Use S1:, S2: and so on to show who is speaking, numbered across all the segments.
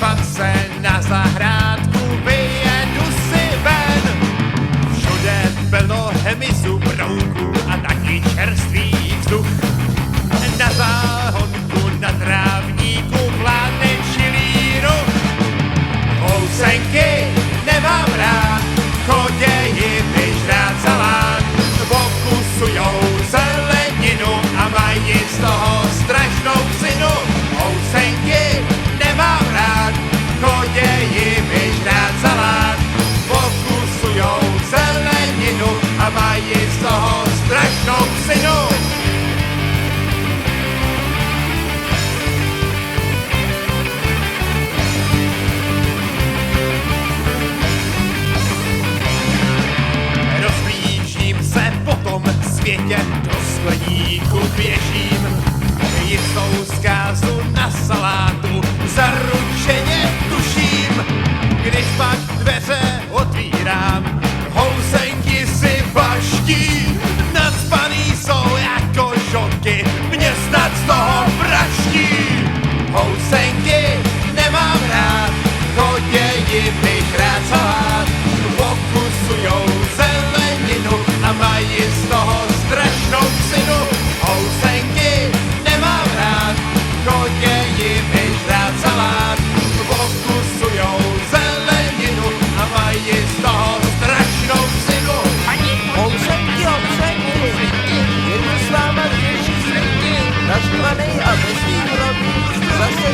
S1: podívat se na zahrádku, vyjedu si ven. Všude plno hmyzu, brouků a taky čerstvý vzduch. Na záhonku, na trávníku vládne čilý ruch. Housenky nemám rád, choději vyžrát salát. Pokusujou zeleninu a mají z toho strašnou psinu. Housenky nemám rád, choději vyžrát salát. Pokusujou zeleninu a mají z toho strašnou psinu. Světě do skleníku běžím, jistou zkázu na salátu zaručeně tuším. Když pak dveře otvírám, housenky si baští, nacpaný jsou jako žonky, mě snad z toho praští. Housenky nemám rád, choději vyžrát salát, pokusujou zeleninu a mají z toho strašnou psinu. Housenky nemám rád, choději vyžrát salát, pokusujou zeleninu a mají z toho strašnou psinu.
S2: Housenky, jedu s váma řeší světě, naštvanej a bez výroby, zase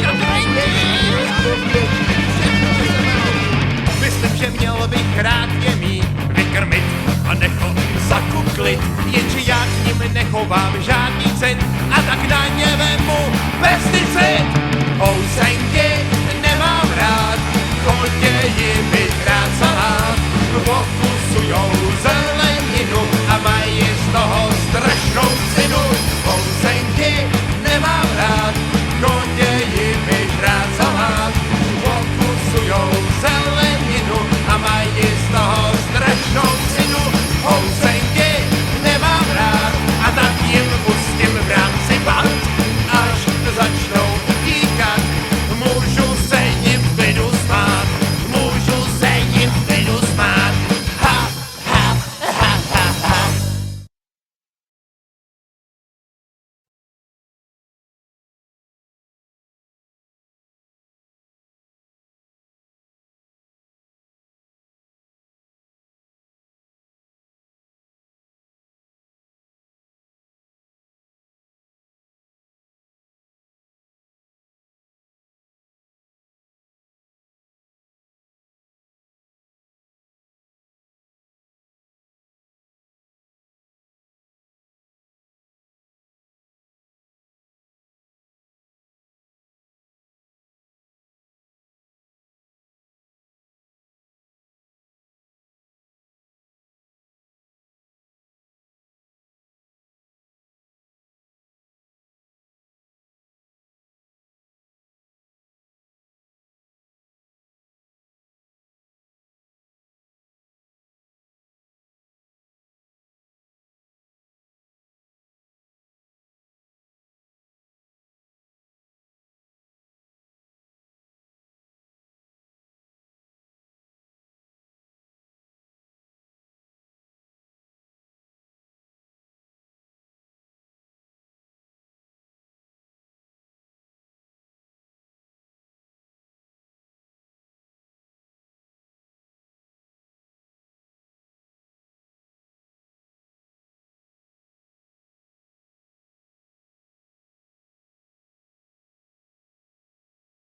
S1: Myslím, že měl bych rád je mít, vykrmit a nechat zakuklit, jenže já k nim nechovám žádný cit a tak na ně vemu pesticid. Housenky